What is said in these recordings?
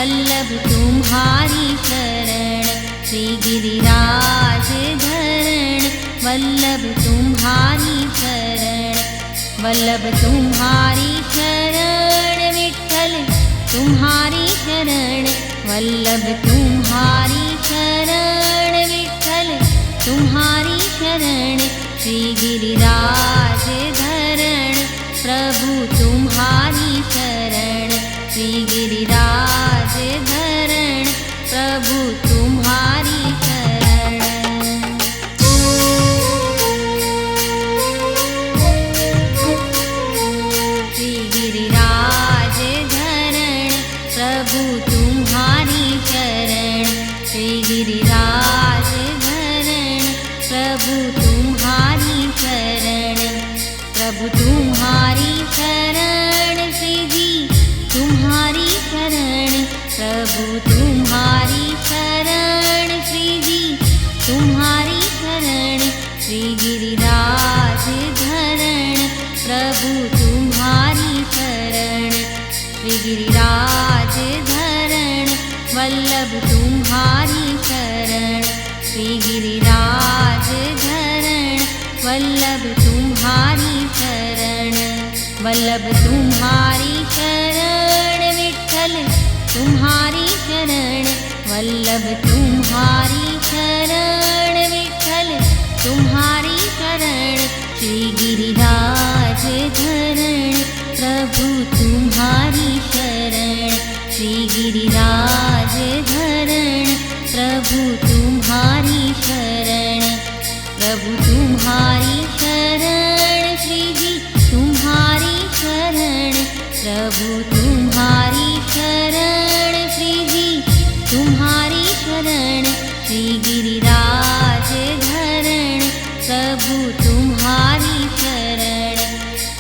वल्लभ तुम्हारी शरण, श्री गिरिराज धरण वल्लभ तुम्हारी शरण, वल्लभ तुम्हारी शरण विठ्ठल तुम्हारी शरण, वल्लभ तुम्हारी शरण विठ्ठल तुम्हारी शरण, श्री गिरिराज धरण प्रभु तुम्हारी शरण, श्री गिरिराज धरण प्रभु तुम्हारी शरण। श्री गिरिराज धरण प्रभु तुम्हारी शरण, श्री गिरिराज धरण प्रभु तुम्हारी शरण, प्रभु तुम्हारी शरण श्री जी तुम्हारी शरण, प्रभु तुम्हारी शरण श्री जी तुम्हारी शरण, श्री गिरिराज धरण प्रभु तुम्हारी शरण, श्री गिरिराज धरण वल्लभ तुम्हारी शरण, श्री गिरिराज धरण वल्लभ तुम्हारी शरण, वल्लभ तुम्हारी शरण विठ्ठल तुम्हारी शरण, वल्लभ तुम्हारी शरण विठ्ठल तुम्हारी शरण, श्री गिरिराज धरण प्रभु तुम्हारी शरण, श्री गिरिराज धरण प्रभु तुम्हारी शरण, प्रभु तुम्हारी शरण श्री जी तुम्हारी शरण, प्रभु तुम्हारी शरण श्री जी तुम्हारी शरण, श्री गिरिराज धरण प्रभु तुम्हारी शरण,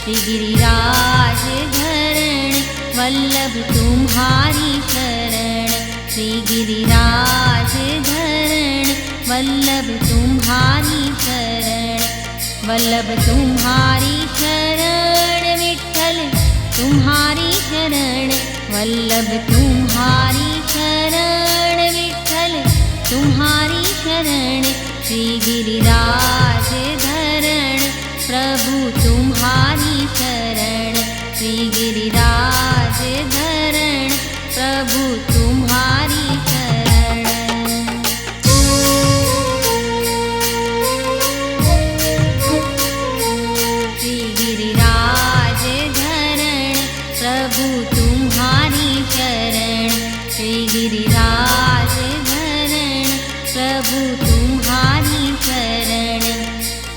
श्री गिरिराज धरण वल्लभ तुम्हारी शरण, श्री गिरिराज धरण वल्लभ तुम्हारी शरण, वल्लभ तुम्हारी शरण विठ्ठल तुम्हारी शरण, वल्लभ तुम्हारी शरण विठ्ठल तुम्हारी शरण, श्री गिरिराज धरण प्रभु तुम्हारी शरण, श्री गिरिराज धरण प्रभु तुम्हारी शरण। श्री गिरिराज धरण प्रभु तुम्हारी शरण, श्री गिरिराज धरण प्रभु तुम्हारी शरण,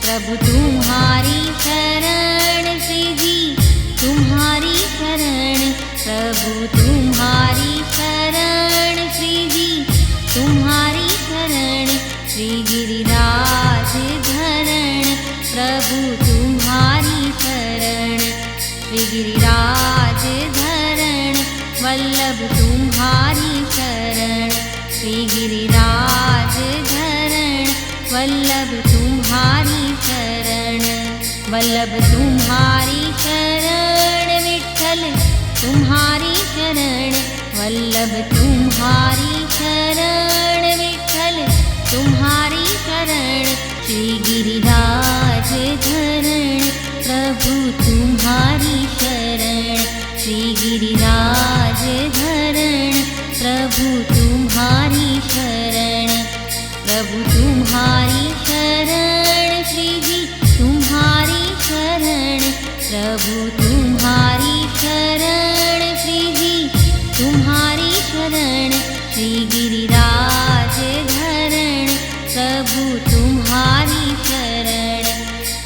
प्रभु तुम्हारी शरण श्री जी तुम्हारी शरण, प्रभु तुम्हारी शरण श्री जी तुम्हारी शरण, श्री गिरिराज धरण प्रभु तुम्हारी शरण, श्री गिरिराज धरण वल्लभ तुम्हारी शरण, श्री गिरिराज धरण वल्लभ तुम्हारी शरण, वल्लभ तुम्हारी शरण विठ्ठल तुम्हारी शरण, वल्लभ तुम्हारी शरण विठ्ठल तुम्हारी शरण, श्री गिरिराज धरण प्रभु तुम्हारी शरण, श्री गिरिराज धरण प्रभु तुम्हारी शरण, प्रभु तुम्हारी शरण श्री जी तुम्हारी शरण, प्रभु तुम्हारी शरण श्री जी तुम्हारी शरण, श्री गिरिराज धरण प्रभु तुम्हारी शरण,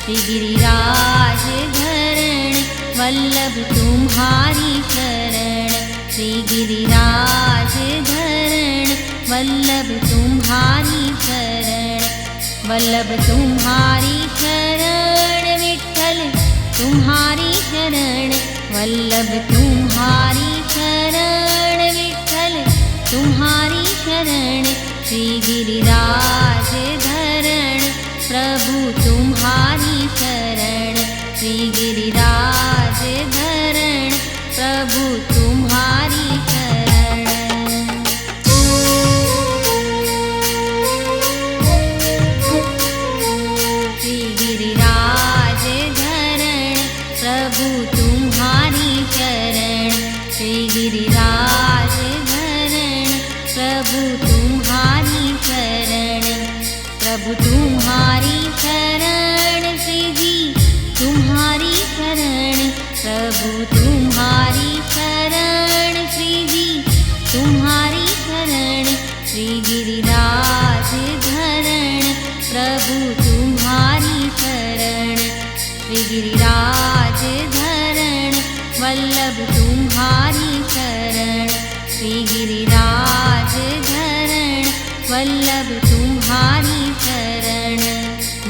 श्री गिरिराज धरण वल्लभ तुम्हारी शरण, श्री गिरिराज धरण वल्लभ तुम्हारी शरण, वल्लभ तुम्हारी शरण विठ्ठल तुम्हारी शरण, वल्लभ तुम्हारी शरण विठ्ठल तुम्हारी शरण, श्री गिरिराज धरण प्रभु तुम्हारी शरण, श्री गिरिराज धरण प्रभु तुम्हारी शरण।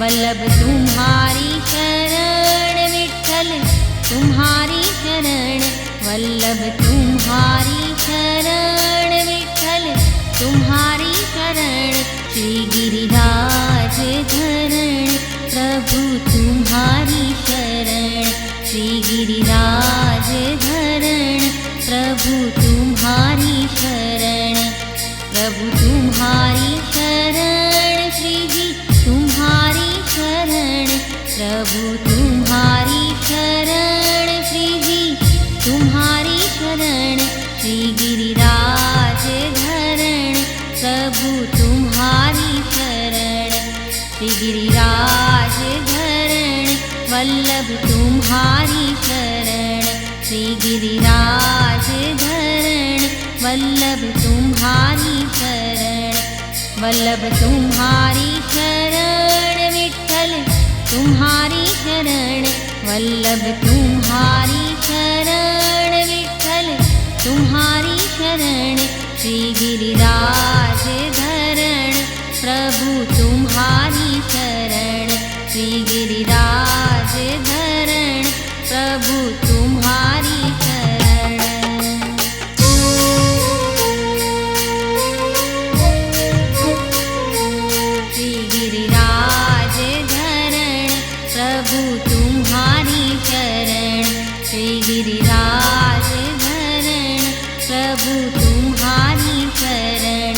वल्लभ तुम्हारी शरण विठ्ठल तुम्हारी शरण, वल्लभ तुम्हारी शरण विठ्ठल तुम्हारी शरण। श्री गिरिराज धरण प्रभु तुम्हारी शरण, श्री गिरिराज धरण प्रभु तुम्हारी शरण। प्रभु तुम्हारी शरण श्री जी तुम्हारी शरण, प्रभु तुम्हारी शरण श्री जी तुम्हारी शरण। श्री गिरिराज धरण प्रभु तुम्हारी शरण, श्री गिरिराज धरण वल्लभ तुम्हारी शरण, श्री गिरिराज धरण वल्लभ तुम्हारी शरण। वल्लभ तुम्हारी शरण विठ्ठल तुम्हारी शरण, वल्लभ तुम्हारी शरण विठ्ठल तुम्हारी शरण। श्री गिरिराज धरण प्रभु तुम्हारी शरण, श्री गिरिराज धरण प्रभु तुम्हारी शरण। श्री गिरिराज धरण प्रभु तुम्हारी शरण, श्री गिरिराज धरण प्रभु तुम्हारी शरण।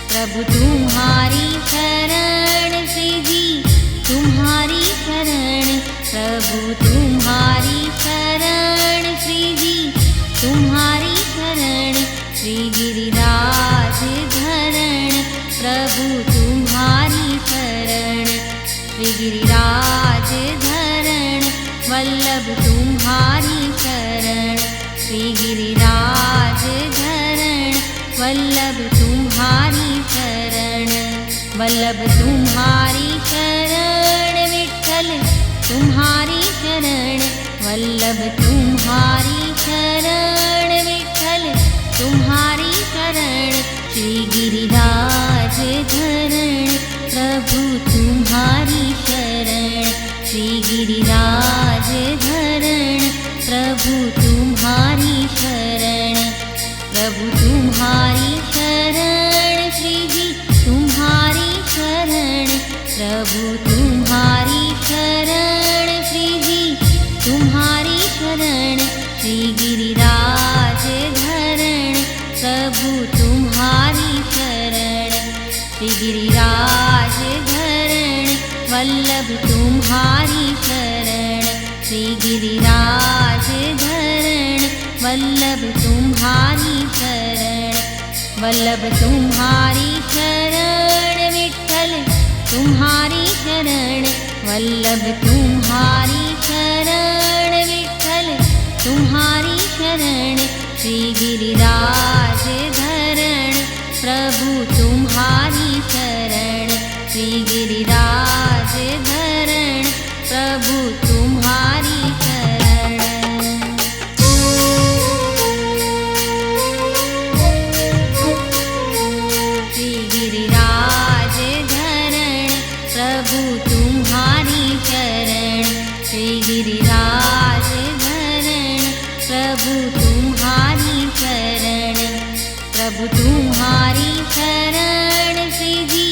प्रभु तुम्हारी शरण श्री जी तुम्हारी शरण, प्रभु तुम्हारी शरण श्री जी तुम्हारी शरण। श्री गिरिराज धरण प्रभु तुम्हारी शरण, श्री गिरिराज धरण वल्लभ तुम्हारी शरण, श्री गिरिराज धरण वल्लभ तुम्हारी शरण। वल्लभ तुम्हारी शरण विठ्ठल तुम्हारी शरण, वल्लभ तुम्हारी शरण विठ्ठल तुम्हारी शरण। श्री गिरिराज धरण प्रभु तुम्हारी शरण, श्री गिरिराज धरण प्रभु तुम्हारी शरण। प्रभु तुम्हारी शरण श्री जी तुम्हारी शरण, प्रभु तुम्हारी शरण श्री जी तुम्हारी शरण। श्री गिरिराज धरण प्रभु तुम्हारी शरण, श्री गिरिराज धरण वल्लभ तुम्हारी शरण, श्री गिरिराज धरण वल्लभ तुम्हारी शरण। वल्लभ तुम्हारी शरण विठ्ठल तुम्हारी शरण, वल्लभ तुम्हारी शरण विठ्ठल तुम्हारी शरण। श्री गिरिराज धरण प्रभु तुम्हारी शरण, श्री गिरिराज धरण प्रभु तुम्हारी शरण। श्री गिरिराज धरण प्रभु तुम्हारी शरण, श्री गिरिराज धरण प्रभु तुम्हारी शरण। प्रभु तुम्हारी शरण श्री जी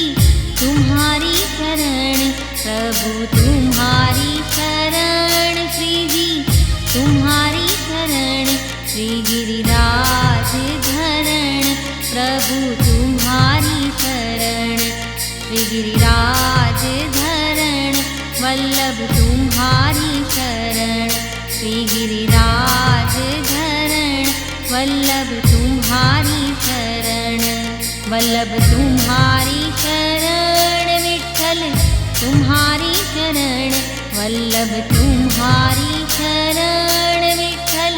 तुम्हारी शरण, प्रभु तुम्हारी शरण श्री जी तुम्हारी शरण। श्री गिरिराज धरण प्रभु तुम्हारी शरण, श्री गिरिराज धरण वल्लभ तुम्हारी शरण, श्री गिरिराज धरण वल्लभ तुम्हारी शरण। वल्लभ तुम्हारी शरण विठ्ठल तुम्हारी शरण, वल्लभ तुम्हारी शरण विठ्ठल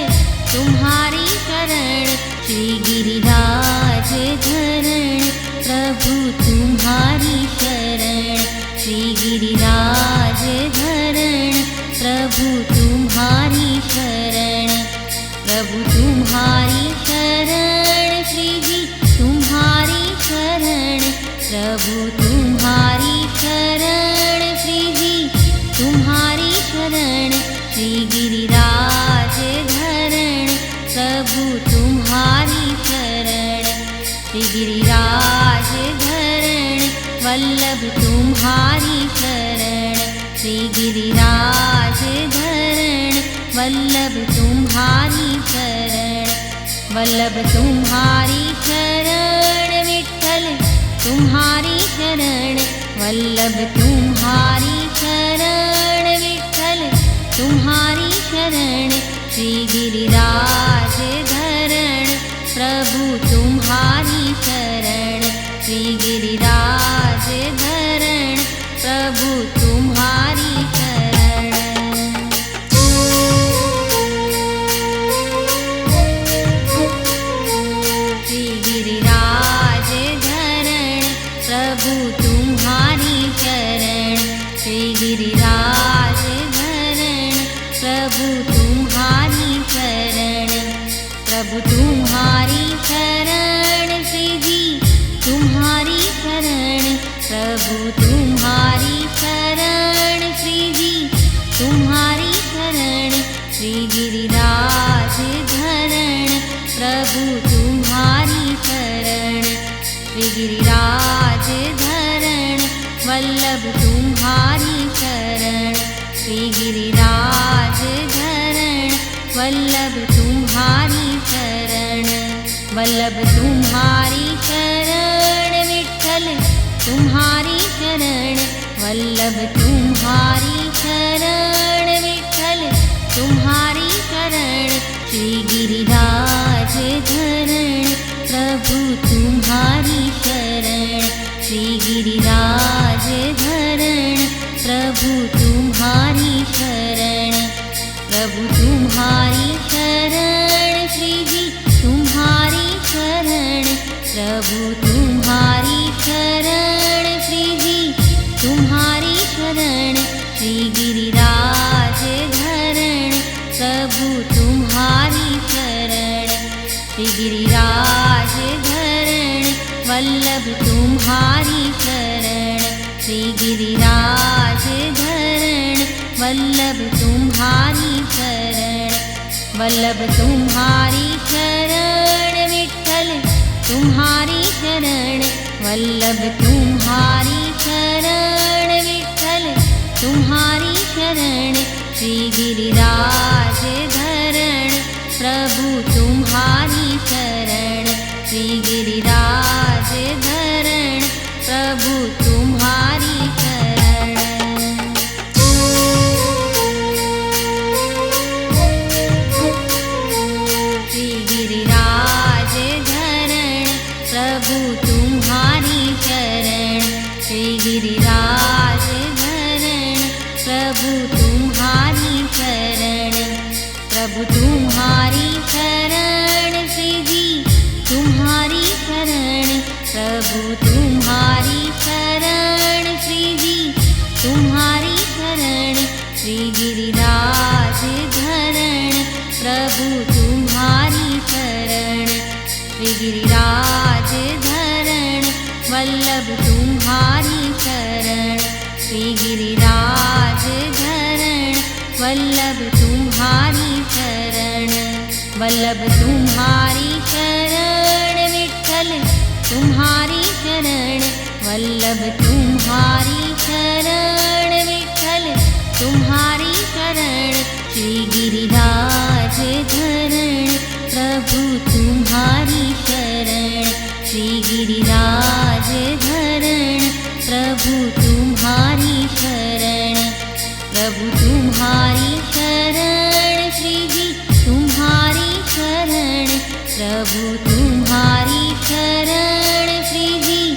तुम्हारी शरण। श्री गिरिराज धरण प्रभु तुम्हारी शरण, श्री गिरिराज धरण प्रभु तुम्हारी शरण। प्रभु तुम्हारी शरण श्री जी तुम्हारी शरण, प्रभु तुम्हारी शरण श्री श्री गिरिराज धरण प्रभु तुम्हारी शरण। श्री गिरिराज धरण वल्लभ तुम्हारी शरण। श्री गिरिराज धरण वल्लभ तुम्हारी शरण। वल्लभ तुम्हारी शरण विठ्ठल तुम्हारी शरण। वल्लभ तुम्हारी शरण विठ्ठल तुम्हारी शरण। श्री गिरिराज धरण प्रभु तुम्हारी शरण। श्री गिरिराज धरण प्रभु तुम्हारी शरण। श्री गिरिराज धरण प्रभु तुम्हारी शरण। श्री गिरिराज धरण प्रभु तुम्हारी शरण। प्रभु तुम्हारी शरण श्री जी तुम्हारी शरण। प्रभु तुम्हारी शरण श्री जी तुम्हारी शरण। श्री गिरिराज धरण प्रभु तुम्हारी शरण। श्री गिरिराज धरण वल्लभ तुम्हारी शरण। श्री गिरिराज धरण वल्लभ तुम्हारी शरण। वल्लभ तुम्हारी शरण विठ्ठल तुम्हारी शरण। वल्लभ तुम्हारी शरण विठ्ठल तुम्हारी शरण। श्री गिरिराज धरण प्रभु तुम्हारी शरण। श्री गिरिराज धरण प्रभु तुम्हारी शरण। प्रभु तुम्हारी शरण श्री जी तुम्हारी शरण। प्रभु तुम्हारी शरण श्री जी तुम्हारी शरण। श्री गिरिराज धरण प्रभु तुम्हारी शरण। श्री गिरिराज धरण वल्लभ तुम्हारी शरण। श्री गिरिराज धरण वल्लभ तुम्हारी शरण। वल्लभ तुम्हारी शरण विठ्ठल तुम्हारी शरण। वल्लभ तुम्हारी शरण विठ्ठल तुम्हारी शरण। श्री गिरिराज धरण प्रभु तुम्हारी शरण। श्री गिरिराज धरण प्रभु तुम्हारी शरण। श्री गिरिराज धरण प्रभु तुम्हारी शरण। श्री गिरिराज धरण प्रभु तुम्हारी शरण। प्रभु तुम्हारी शरण श्री जी तुम्हारी शरण। प्रभु तुम्हारी शरण श्री जी तुम्हारी शरण। श्री गिरिराज धरण प्रभु तुम्हारी शरण। श्री गिरिराज धरण वल्लभ तुम्हारी शरण। श्री गिरिराज धरण वल्लभ तुम्हारी शरण। वल्लभ तुम्हारी शरण विठ्ठल तुम्हारी शरण। वल्लभ तुम्हारी शरण विठ्ठल तुम्हारी शरण। श्री गिरिराज धरण प्रभु तुम्हारी शरण। श्री गिरिराज धरण प्रभु तुम्हारी शरण। प्रभु तुम्हारी शरण श्री जी तुम्हारी शरण। प्रभु तुम्हारी शरण श्री जी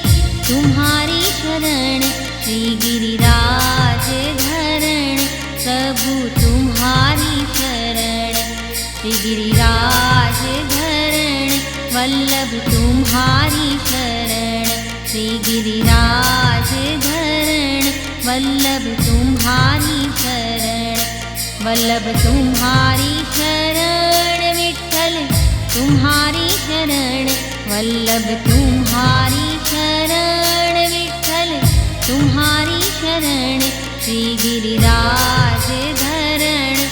तुम्हारी शरण। श्री गिरिराज धरण प्रभु तुम्हारी शरण। श्री गिरिराज धरण वल्लभ तुम्हारी शरण। श्री गिरिराज धरण वल्लभ तुम्हारी शरण। वल्लभ तुम्हारी शरण विठ्ठल तुम्हारी शरण। वल्लभ तुम्हारी शरण विठ्ठल तुम्हारी शरण। श्री गिरिराज धरण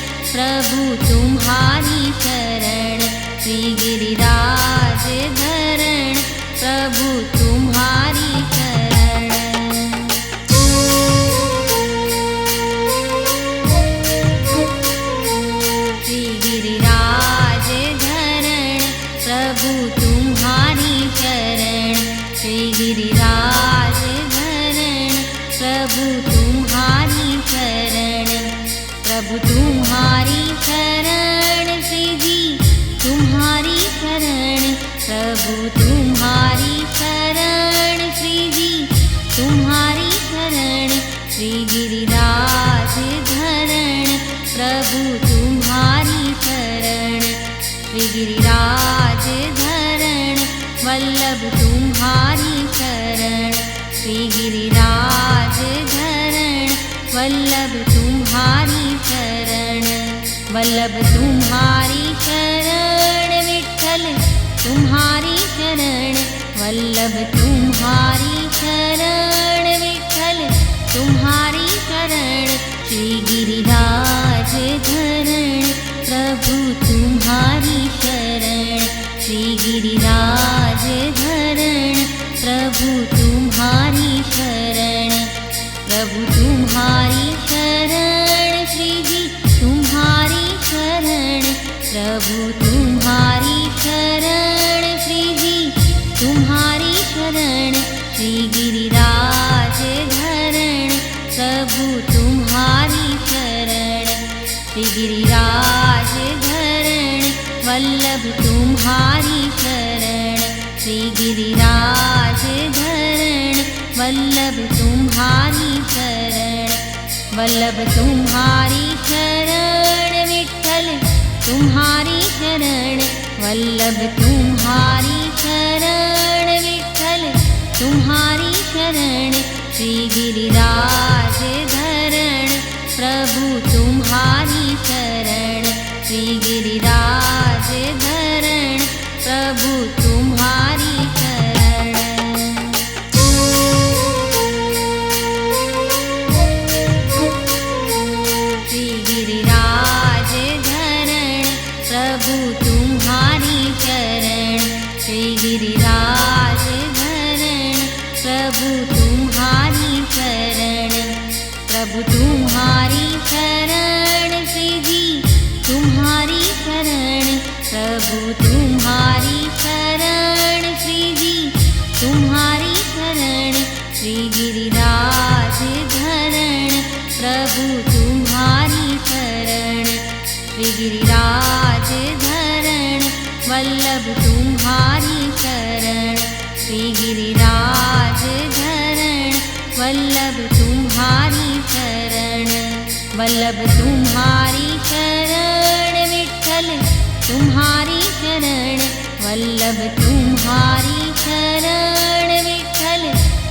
प्रभु तुम्हारी शरण। श्री गिरिराज धरण वल्लभ तुम्हारी शरण। श्री गिरिराज धरण वल्लभ तुम्हारी शरण। वल्लभ तुम्हारी शरण विठ्ठल तुम्हारी शरण। वल्लभ तुम्हारी शरण विठ्ठल तुम्हारी शरण। श्री गिरिराज धरण प्रभु तुम्हारी शरण। श्री गिरिराज धरण प्रभु तुम्हारी शरण। प्रभु तुम्हारी शरण श्री जी तुम्हारी शरण। प्रभु तुम्हारी शरण श्री जी तुम्हारी शरण। श्री गिरिराज धरण प्रभु तुम्हारी शरण। श्री गिरिराज धरण वल्लभ तुम्हारी शरण। श्री गिरिराज धरण वल्लभ तुम्हारी शरण। वल्लभ तुम्हारी शरण विठ्ठल तुम्हारी शरण। वल्लभ तुम्हारी शरण विठ्ठल तुम्हारी शरण। श्री गिरिराज धरण प्रभु तुम्हारी शरण। श्री गिरिराज धरण प्रभु तुम्हारी शरण। श्री गिरिराज धरण प्रभु तुम्हारी शरण। श्री गिरिराज धरण प्रभु तुम्हारी शरण। प्रभु तुम्हारी शरण श्री जी तुम्हारी शरण। प्रभु तुम्हारी शरण श्री जी तुम्हारी शरण। श्री गिरिराज धरण प्रभु तुम्हारी शरण। श्री गिरिराज धरण वल्लभ तुम्हारी शरण। श्री गिरिराज धरण वल्लभ तुम्हारी शरण। वल्लभ तुम्हारी शरण विठ्ठल तुम्हारी शरण। वल्लभ तुम्हारी शरण विठ्ठल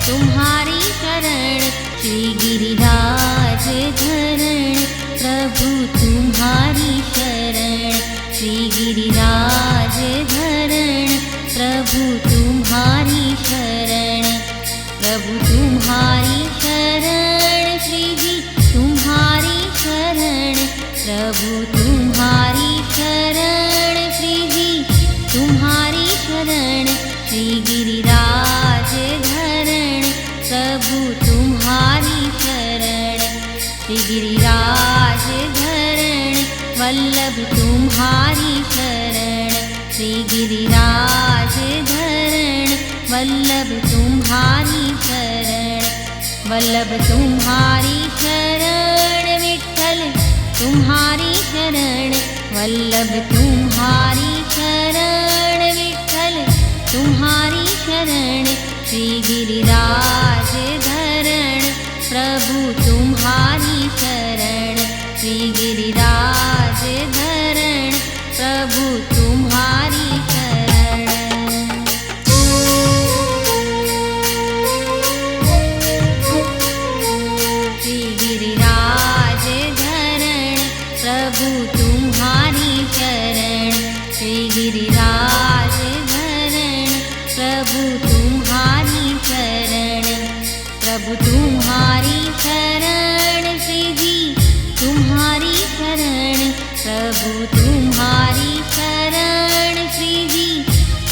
तुम्हारी शरण। श्री गिरिराज धरण प्रभु तुम्हारी शरण। श्री गिरिराज धरण प्रभु तुम्हारी शरण। प्रभु तुम्हारी शरण श्री जी तुम्हारी शरण। प्रभु तुम्हारी शरण श्री जी तुम्हारी शरण। श्री गिरिराज धरण प्रभु तुम्हारी शरण। श्री गिरिराज धरण वल्लभ तुम्हारी शरण। श्री गिरिराज धरण वल्लभ तुम्हारी शरण। वल्लभ तुम्हारी शरण विठ्ठल तुम्हारी शरण। वल्लभ तुम्हारी शरण विठ्ठल तुम्हारी शरण। श्री गिरिराज धरण प्रभु तुम्हारी शरण। श्री गिरिराज धरण प्रभु तुम्हारी शरण। श्री गिरिराज धरण प्रभु तुम्हारी शरण। श्री गिरिराज धरण प्रभु तुम्हारी शरण। प्रभु तुम्हारी शरण श्री जी तुम्हारी शरण। प्रभु तुम्हारी शरण श्री जी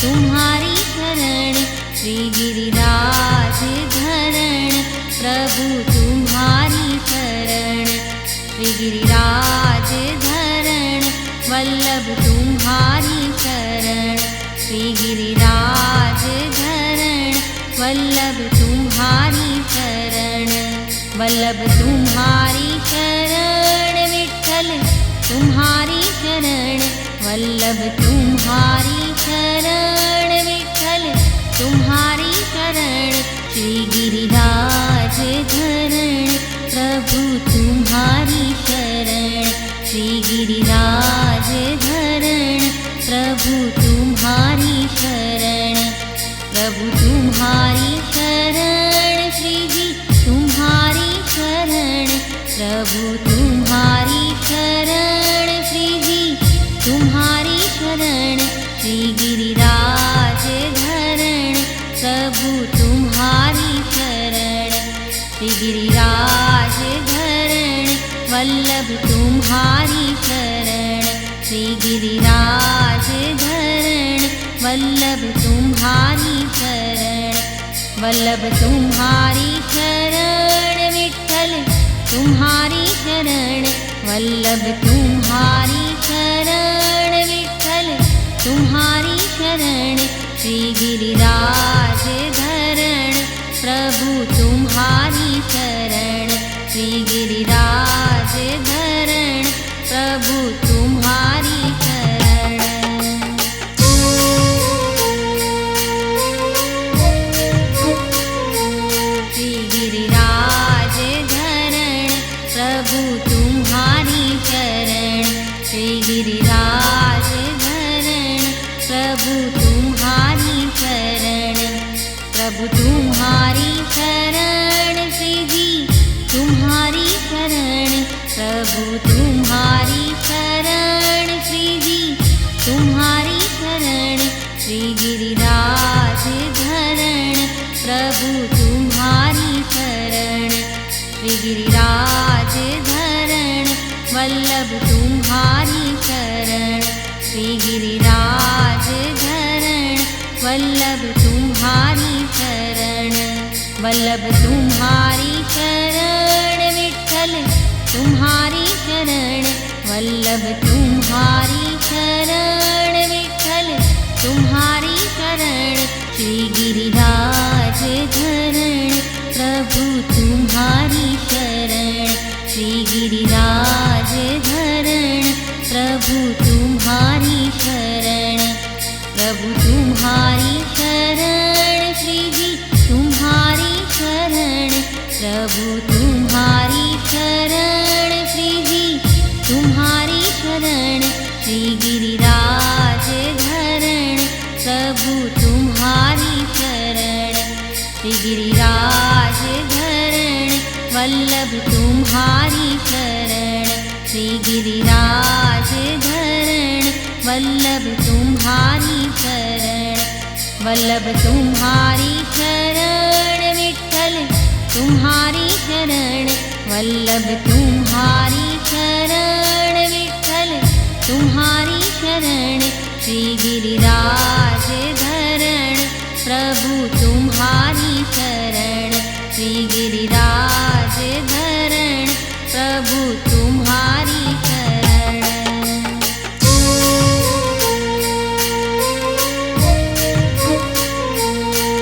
तुम्हारी शरण। श्री गिरिराज धरण प्रभु तुम्हारी शरण। श्री गिरिराज धरण वल्लभ तुम्हारी शरण। श्री गिरिराज धरण वल्लभ तुम्हारी शरण। वल्लभ तुम्हारी शरण विठ्ठल तुम्हारी शरण। वल्लभ तुम्हारी शरण विठ्ठल तुम्हारी शरण। श्री गिरिराज धरण प्रभु तुम्हारी शरण। श्री तुम्हारी शरण श्री जी तुम्हारी शरण श्री गिरिराज धरण प्रभु तुम्हारी शरण श्री गिरिराज धरण वल्लभ तुम्हारी शरण श्री गिरिराज धरण वल्लभ तुम्हारी शरण वल्लभ तुम्हारी शरण विठ्ठल तुम्हारी शरण वल्लभ तुम्हारी शरण विठ्ठल तुम्हारी शरण श्री गिरिराज धरण प्रभु तुम्हारी शरण श्री गिरिराज धरण प्रभु तुम्हारी शरण श्री गिरिराज धरण प्रभु तुम्हारी शरण श्री गिरिराज धरण प्रभु तुम्हारी शरण प्रभु तुम्हारी शरण श्री जी तुम्हारी शरण प्रभु तुम्हारी शरण श्री जी तुम्हारी शरण श्री गिरिराज धरण प्रभु तुम्हारी शरण श्री गिरिराज धरण वल्लभ तुम्हारी शरण श्री गिरिराज धरण वल्लभ तुम्हारी शरण वल्लभ तुम्हारी शरण विठ्ठल तुम्हारी शरण वल्लभ तुम्हारी शरण विठ्ठल तुम्हारी शरण श्री गिरिराज धरण प्रभु तुम्हारी शरण श्री गिरिराज धरण प्रभु तुम्हारी शरण प्रभु तुम्हारी शरण श्री जी तुम्हारी शरण प्रभु तुम्हारी शरण श्री जी तुम्हारी शरण श्री गिरिराज धरण प्रभु तुम्हारी शरण श्री गिरिराज धरण वल्लभ तुम्हारी शरण श्री गिरिराज धरण वल्लभ तुम्हारी शरण वल्लभ तुम्हारी शरण विठ्ठल तुम्हारी शरण वल्लभ तुम्हारी शरण विठ्ठल तुम्हारी शरण श्री गिरिराज धरण प्रभु तुम्हारी शरण श्री गिरिराज धरण प्रभु तुम्हारी शरण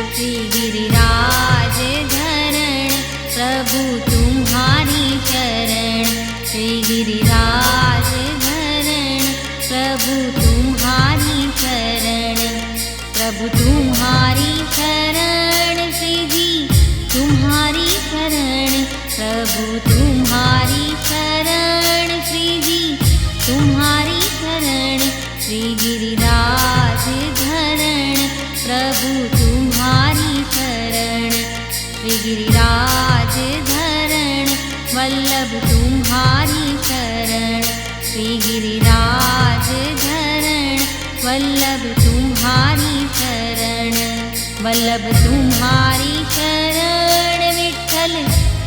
श्री गिरिराज धरण प्रभु तुम्हारी शरण श्री गिरिराज धरण प्रभु तुम्हारी शरण प्रभु तुम्हारी शरण श्री जी तुम्हारी शरण प्रभु तुम्हारी शरण श्री जी तुम्हारी शरण श्री गिरिराज धरण प्रभु तुम्हारी शरण श्री गिरिराज धरण वल्लभ तुम्हारी शरण श्री गिरिराज धरण वल्लभ तुम्हारी शरण वल्लभ तुम्हारी शरण विठ्ठल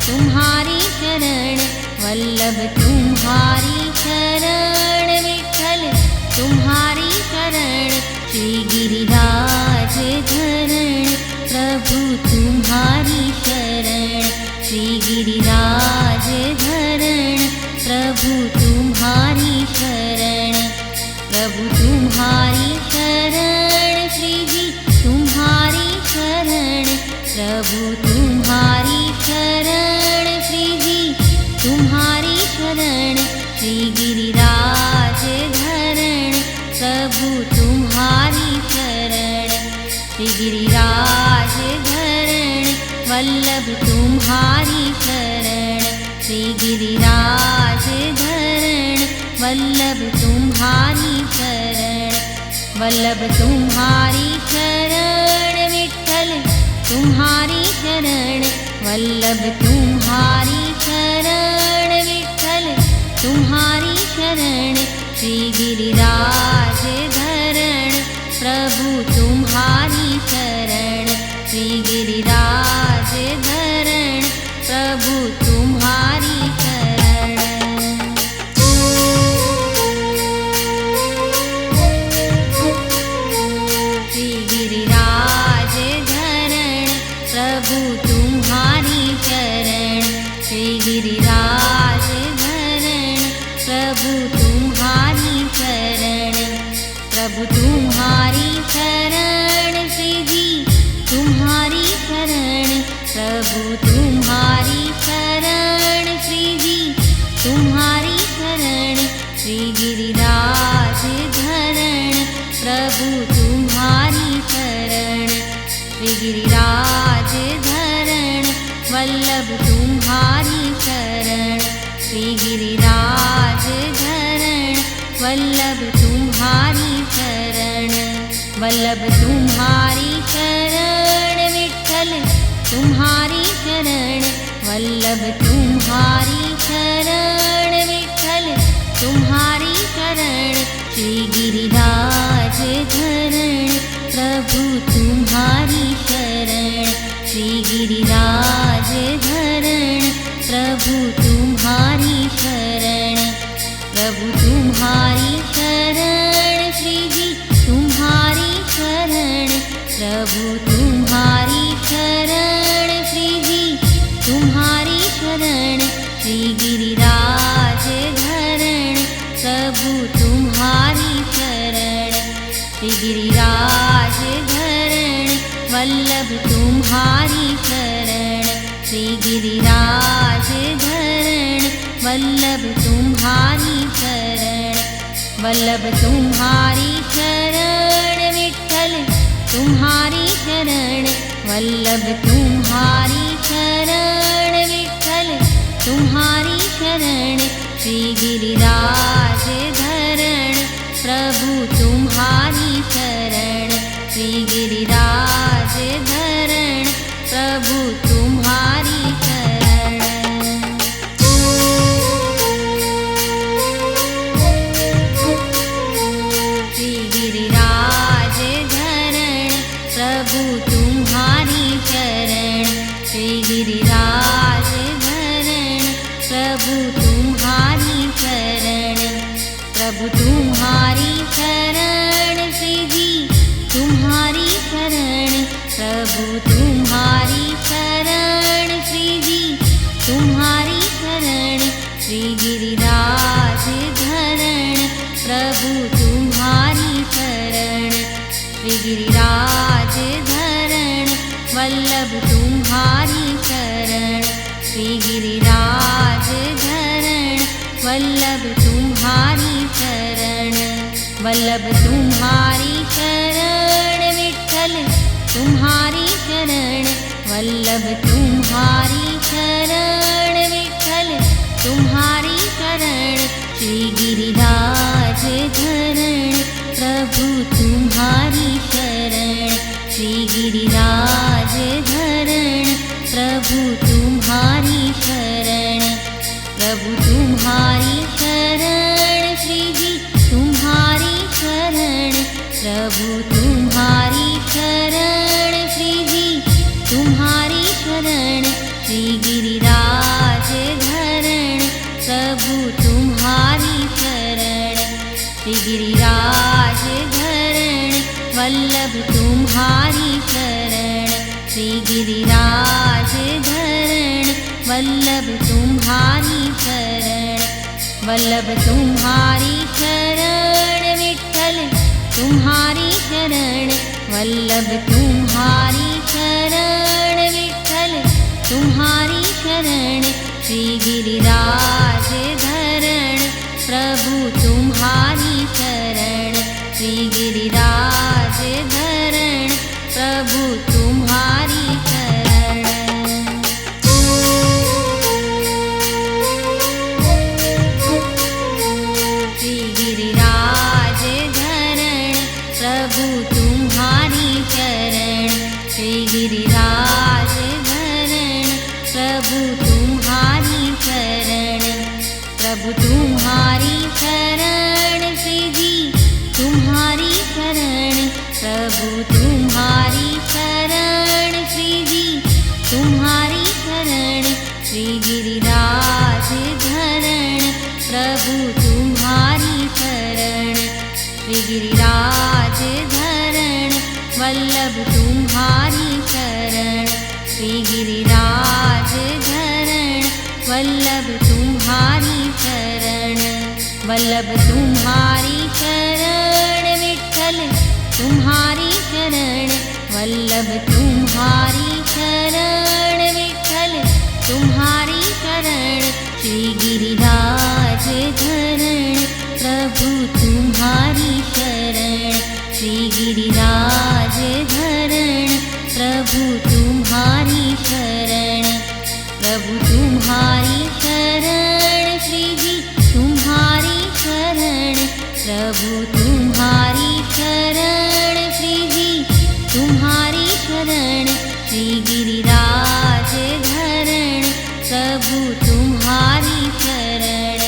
तुम्हारी शरण वल्लभ तुम्हारी शरण विठ्ठल तुम्हारी शरण श्री गिरिराज धरण प्रभु तुम्हारी शरण श्री गिरिराज धरण प्रभु तुम्हारी शरण प्रभु तुम्हारी शरण श्री जी तुम्हारी शरण प्रभु तुम्हारी शरण श्री जी तुम्हारी शरण श्री गिरिराज धरण प्रभु तुम्हारी शरण श्री गिरिराज धरण वल्लभ तुम्हारी शरण श्री गिरिराज धरण वल्लभ तुम्हारी शरण वल्लभ तुम्हारी शरण विठ्ठल तुम्हारी शरण वल्लभ तुम्हारी शरण विठ्ठल तुम्हारी शरण। श्री गिरिराज धरण प्रभु तुम्हारी शरण। श्री गिरिराज धरण प्रभु तुम्हारी शरण। श्री गिरिराज धरण प्रभु तुम्हारी शरण। श्री गिरिराज धरण प्रभु तुम्हारी शरण। प्रभु तुम्हारी शरण श्री जी तुम्हारी शरण। प्रभु तुम्हारी शरण श्री जी तुम्हारी शरण। श्री गिरिराज धरण प्रभु तुम्हारी शरण। श्री गिरिराज धरण वल्लभ तुम्हारी शरण। श्री गिरिराज धरण वल्लभ तुम्हारी शरण। वल्लभ तुम्हारी शरण विठ्ठल तुम्हारी शरण। वल्लभ तुम्हारी शरण विठ्ठल तुम्हारी शरण। श्री गिरिराज धरण प्रभु तुम्हारी शरण। श्री गिरिराज धरण प्रभु तुम्हारी शरण। प्रभु तुम्हारी शरण श्री जी तुम्हारी शरण। प्रभु तुम्हारी शरण श्री जी तुम्हारी शरण। श्री गिरिराज धरण प्रभु तुम्हारी शरण। श्री गिरिराज धरण वल्लभ तुम्हारी शरण। श्री गिरिराज धरण वल्लभ तुम्हारी शरण। वल्लभ तुम्हारी शरण विठ्ठल तुम्हारी शरण। वल्लभ तुम्हारी शरण विठ्ठल तुम्हारी शरण। श्री गिरिराज धरण प्रभु तुम्हारी शरण। श्री गिरिराज धरण प्रभु तुम्हारी शरण। श्री गिरिराज धरण प्रभु तुम्हारी शरण। श्री गिरिराज धरण प्रभु तुम्हारी शरण। प्रभु तुम्हारी शरण श्री जी तुम्हारी शरण। प्रभु तुम्हारी शरण श्री जी तुम्हारी शरण। श्री गिरिराज धरण प्रभु तुम्हारी शरण। श्री गिरिराज धरण वल्लभ तुम्हारी शरण। श्री गिरिराज धरण वल्लभ तुम्हारी शरण। वल्लभ तुम्हारी शरण विठ्ठल तुम्हारी शरण। वल्लभ तुम्हारी शरण विठ्ठल तुम्हारी शरण। श्री गिरिराज धरण प्रभु तुम्हारी शरण। श्री गिरिराज धरण प्रभु तुम्हारी शरण। प्रभु तुम्हारी शरण श्री जी तुम्हारी शरण। प्रभु तुम्हारी शरण श्री जी तुम्हारी शरण। श्री गिरिराज धरण प्रभु तुम्हारी शरण। श्री गिरिराज धरण वल्लभ तुम्हारी शरण। श्री गिरिराज धरण वल्लभ तुम्हारी शरण। वल्लभ तुम्हारी शरण विठ्ठल तुम्हारी शरण। वल्लभ तुम्हारी शरण विठ्ठल तुम्हारी शरण। श्री गिरिराज धरण प्रभु तुम्हारी शरण। श्री गिरिराज धरण प्रभु तुम्हारी शरण। श्री गिरिराज धरण प्रभु तुम्हारी शरण। श्री गिरिराज धरण प्रभु तुम्हारी शरण। तुम्हारी शरण श्री जी तुम्हारी शरण प्रभु तुम्हारी शरण श्री जी तुम्हारी शरण श्री गिरिराज धरण प्रभु तुम्हारी शरण श्री गिरिराज धरण वल्लभ तुम्हारी शरण श्री गिरिराज धरण वल्लभ तुम्हारी शरण वल्लभ तुम्हारी शरण विठ्ठल तुम्हारी शरण वल्लभ तुम्हारी शरण विठ्ठल तुम्हारी शरण श्री गिरिराज धरण प्रभु तुम्हारी शरण श्री गिरिराज धरण प्रभु तुम्हारी शरण प्रभु तुम्हारी शरण श्री जी तुम्हारी शरण प्रभु तुम्हारी शरण श्री जी तुम्हारी शरण श्री गिरिराज धरण प्रभु तुम्हारी शरण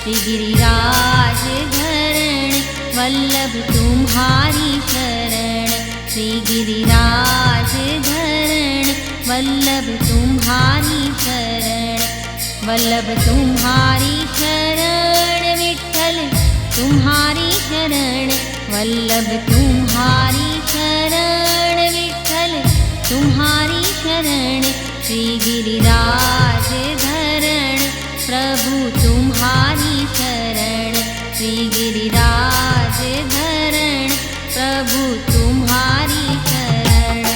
श्री गिरिराज धरण वल्लभ तुम्हारी शरण श्री गिरिराज धरण वल्लभ तुम्हारी शरण वल्लभ तुम्हारी शरण विठ्ठल तुम्हारी शरण वल्लभ तुम्हारी शरण विठ्ठल तुम्हारी शरण श्री गिरिराज धरण प्रभु तुम्हारी शरण श्री गिरिराज धरण प्रभु तुम्हारी शरण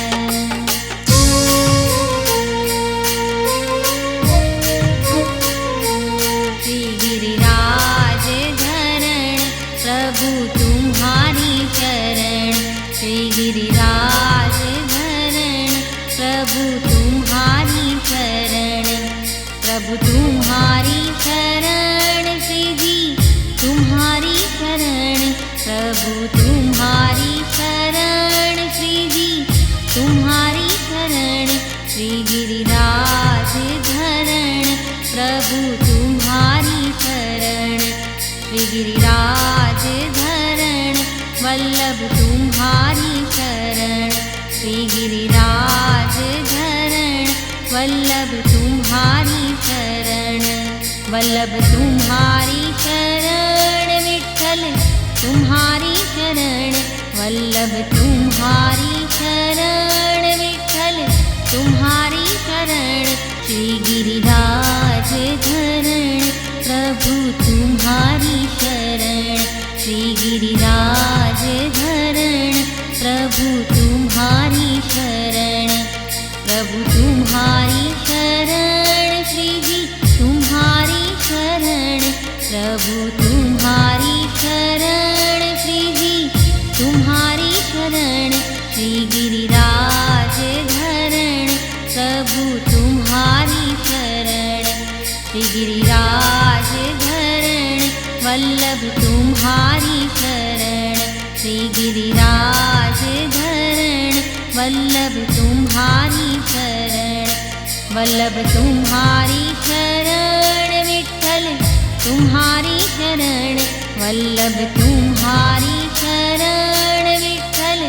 श्री गिरिराज धरण प्रभु तुम्हारी शरण श्री गिरिराज धरण प्रभु तुम्हारी शरण प्रभु तुम्हारी शरण श्री जी तुम्हारी शरण प्रभु तुम्हारी शरण श्री जी तुम्हारी शरण श्री गिरिराज धरण प्रभु तुम्हारी शरण श्री गिरिराज धरण वल्लभ तुम्हारी शरण श्री गिरिराज धरण वल्लभ तुम्हारी शरण वल्लभ तुम्हारी शरण विठ्ठल तुम्हारी शरण वल्लभ तुम्हारी शरण विठ्ठल तुम्हारी शरण श्री गिरिराज धरण प्रभु तुम्हारी शरण श्री गिरिराज धरण प्रभु तुम्हारी शरण प्रभु तुम्हारी शरण श्री जी तुम्हारी शरण प्रभु तुम्हारी शरण श्री जी तुम्हारी शरण श्री गिरिराज धरण प्रभु तुम्हारी शरण श्री गिरिराज धरण वल्लभ तुम्हारी शरण श्री गिरिराज धरण वल्लभ तुम्हारी शरण वल्लभ तुम्हारी शरण विठ्ठल तुम्हारी शरण वल्लभ तुम्हारी शरण विठ्ठल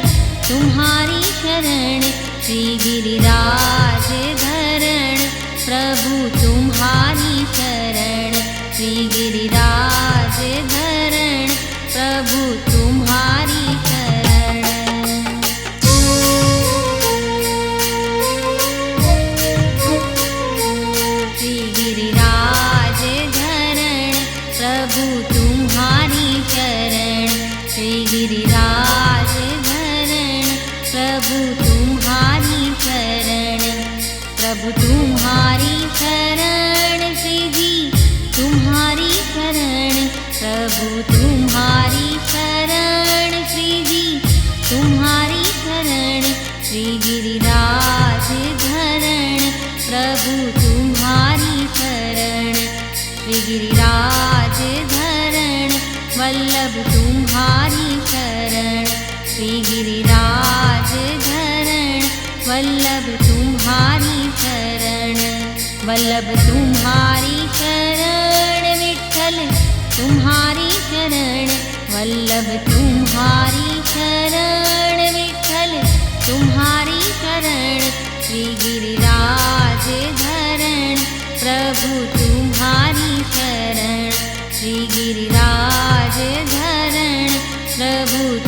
तुम्हारी शरण श्री गिरिराज धरण प्रभु तुम्हारी शरण श्री गिरिराज धरण प्रभु तुम्हारी शरण श्री गिरिराज धरण प्रभु तुम्हारी शरण श्री गिरिराज धरण प्रभु तुम्हारी शरण प्रभु तुम्हारी शरण श्री जी तुम्हारी शरण प्रभु तुम्हारी शरण श्री जी तुम्हारी शरण श्री गिरिराज धरण प्रभु तुम्हारी शरण श्री गिरिराज धरण वल्लभ तुम्हारी शरण श्री गिरिराज धरण वल्लभ तुम्हारी शरण वल्लभ तुम्हारी शरण विठ्ठल तुम्हारी शरण, वल्लभ तुम्हारी शरण, विठ्ठल तुम्हारी शरण, श्री गिरिराज धरण प्रभु तुम्हारी शरण, श्री गिरिराज धरण प्रभु